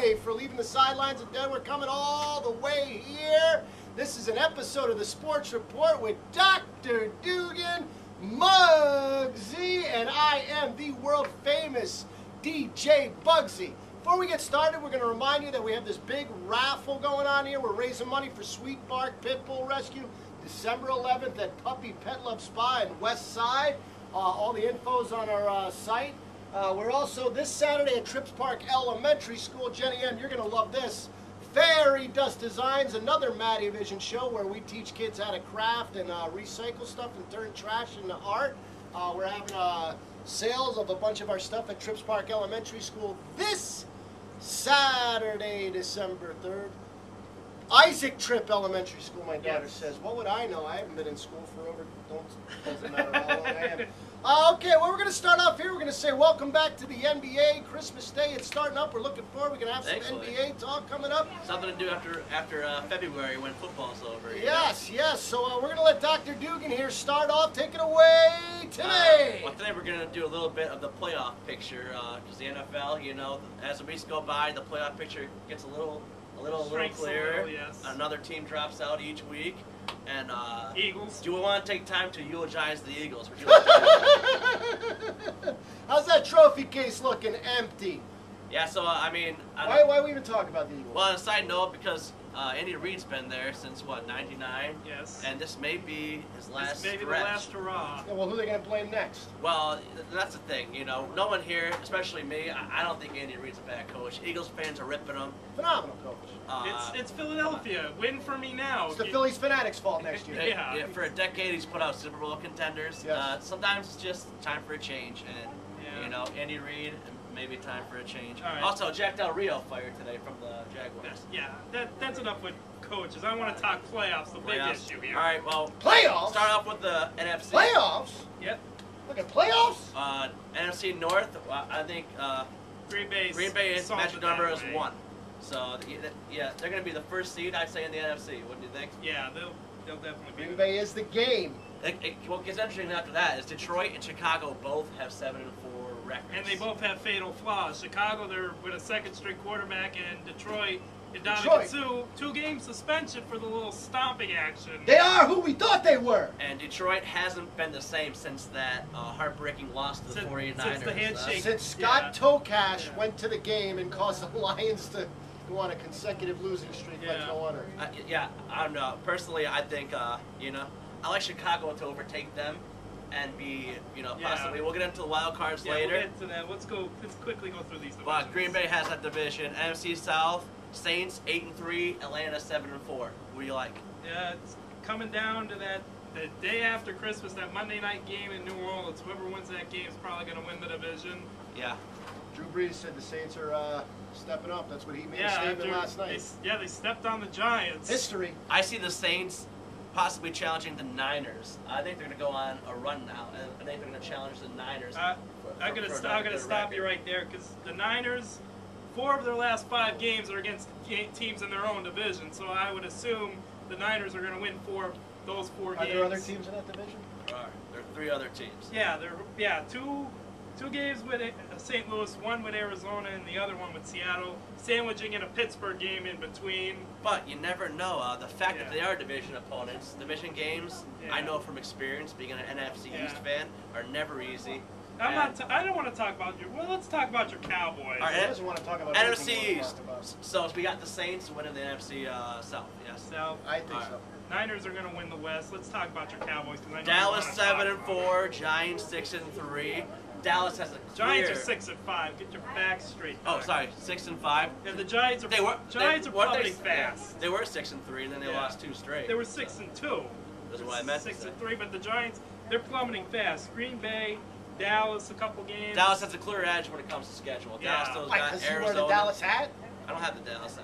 way for leaving the sidelines of Denver, coming all the way here. This is an episode of the Sports Report with Dr. Dugan, Muggsy, and I am the world famous DJ Bugsy. Before we get started, we're going to remind you that we have this big raffle going on here. We're raising money for Sweet Bark Pit Bull Rescue, December 11th at Puppy Pet Love Spa in West Side. All the info's on our site. We're also this Saturday at Trips Park Elementary School. Jenny M., you're going to love this. Fairy Dust Designs, another Mattyvision show where we teach kids how to craft and recycle stuff and turn trash into art. We're having sales of a bunch of our stuff at Trips Park Elementary School this Saturday, December 3rd. Isaac Tripp Elementary School, my daughter says. What would I know? I haven't been in school for doesn't matter how long I am. Okay, well, we're going to start off here. We're going to say welcome back to the NBA. Christmas Day, it's starting up. We're looking forward. We're going to have some NBA talk coming up. Something to do after February when football's over. Yes. So we're going to let Dr. Dugan here start off. Take it away today. Well, today we're going to do a little bit of the playoff picture because the NFL, you know, as the weeks go by, the playoff picture gets a little clearer. Yes. Another team drops out each week. And Eagles. Do we want to take time to eulogize the Eagles? Would you like to How's that trophy case looking? Empty. Yeah, so I mean, why we even talk about the Eagles? Well, on a side note, because Andy Reid's been there since what, '99? Yes. And this may be his last. This may be the last hurrah. Yeah, well, who are they going to blame next? Well, that's the thing, you know. No one here, especially me, I don't think Andy Reid's a bad coach. Eagles fans are ripping him. Phenomenal coach. It's Philadelphia. Win for me now. It's the Phillies Fanatics' fault next year. Yeah. For a decade, he's put out Super Bowl contenders. Yes. Sometimes it's just time for a change, and you know, Andy Reid, maybe time for a change. All right. Also, Jack Del Rio fired today from the Jaguars. Yeah, that's enough with coaches. I want to talk playoffs, the big issue here. All right, well, playoffs. Start off with the NFC. Playoffs. Yep. Look at playoffs. NFC North. I think Green Bay is magic number is 1. So yeah, they're going to be the first seed, I'd say, in the NFC. What do you think? Yeah, they'll definitely be. Green Bay is the game. What gets interesting after that is Detroit and Chicago both have 7-4 records. And they both have fatal flaws. Chicago, they're with a second-string quarterback, and Detroit, Ndamukong, 2-game suspension for the little stomping action. They are who we thought they were. And Detroit hasn't been the same since that heartbreaking loss to the 49ers. Since the handshake. Since Scott Tokash went to the game and caused the Lions to go on a consecutive losing streak like no other. I don't know. Personally, I think, you know, I like Chicago to overtake them and be, you know, possibly. We'll get into the wild cards later. We'll get into that. Let's quickly go through these divisions. But Green Bay has that division. NFC South, Saints 8-3, Atlanta 7-4. Who do you like? Yeah, it's coming down to that the day after Christmas, that Monday night game in New Orleans. Whoever wins that game is probably going to win the division. Yeah. Drew Brees said the Saints are stepping up. That's what he made a statement last night. They stepped on the Giants. History. I see the Saints possibly challenging the Niners. I think they're going to go on a run now, and I think they're going to challenge the Niners. I'm going to stop you right there, because the Niners, 4 of their last 5 games are against teams in their own division, so I would assume the Niners are going to win those 4 games. Are there other teams in that division? There are. There are 3 other teams. Yeah, two games with St. Louis, 1 with Arizona, and the other one with Seattle, sandwiching in a Pittsburgh game in between. But you never know. The fact that they are division opponents, division games, I know from experience, being an NFC East fan, are never easy. I don't want to talk about let's talk about your Cowboys. All right, I doesn't want to talk about NFC East. So we got the Saints winning the NFC South. Yes. South. I think so. Niners are going to win the West. Let's talk about your Cowboys. Dallas 7-4, Giants 6-3. Dallas has a clear... Giants are 6-5. Get your facts straight. Oh, sorry, 6-5. Yeah, the Giants are. Giants are plummeting fast. They were 6-3, and then they lost 2 straight. They were 6-2. That's what I meant. 6-3, but the Giants, they're plummeting fast. Green Bay, Dallas, a couple games. Dallas has a clear edge when it comes to schedule. Dallas still got Arizona. You wear the Dallas hat? I don't have the Dallas.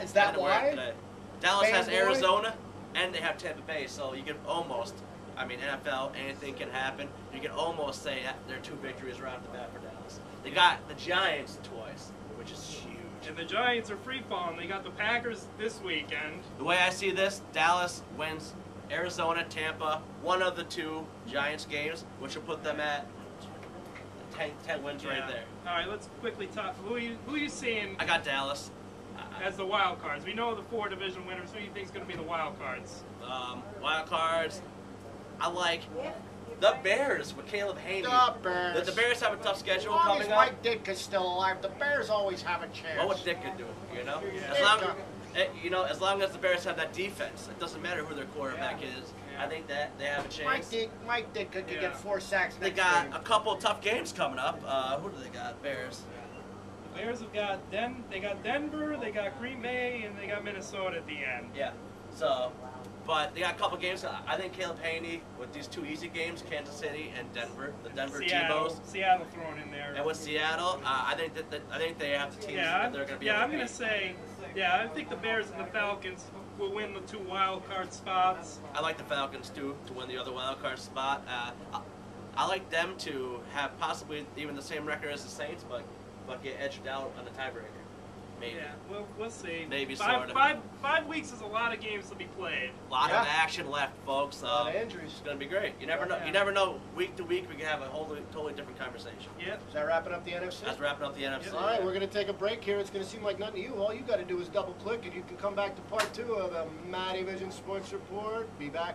Is that why? Dallas has Arizona, and they have Tampa Bay, so you can almost. I mean, NFL, anything can happen. You can almost say their 2 victories right off the bat for Dallas. They got the Giants twice, which is huge. And the Giants are free falling. They got the Packers this weekend. The way I see this, Dallas wins Arizona, Tampa, one of the 2 Giants games, which will put them at 10 wins right there. All right, let's quickly talk. Who are you seeing? I got Dallas. as the wild cards? We know the 4 division winners. Who do you think is going to be the wild cards? Wild cards. I like the Bears with Caleb Haney. The Bears. The Bears have a tough schedule as long coming as up. Mike Ditka's still alive, the Bears always have a chance. What would Ditka do? You know, Yeah. as long as the Bears have that defense, it doesn't matter who their quarterback is. I think that they have a chance. Mike Ditka could get 4 sacks They next got game. a couple of tough games coming up. Who do they got? Bears. The Bears have got they got Denver, they got Green Bay, and they got Minnesota at the end. Yeah. So, but they got a couple of games. I think Caleb Haney with these 2 easy games, Kansas City and Denver, the Denver T-Bows. Seattle thrown in there. And with Seattle, I think they have the teams that they're going to be able to I'm going to say, I think the Bears and the Falcons will win the 2 wild card spots. I like the Falcons too to win the other wild card spot. I like them to have possibly even the same record as the Saints, but get edged out on the tiebreaker. Maybe. Yeah, we'll see. Maybe five, sort of. 5 weeks is a lot of games to be played. A lot of action left, folks. A lot of injuries. It's going to be great. You never know. You never know. Week to week, we can have a totally different conversation. Yep. Is that wrapping up the NFC? That's wrapping up the NFC. All right, we're going to take a break here. It's going to seem like nothing to you. All you got to do is double click, and you can come back to part 2 of the Mattyvision Sports Report. Be back.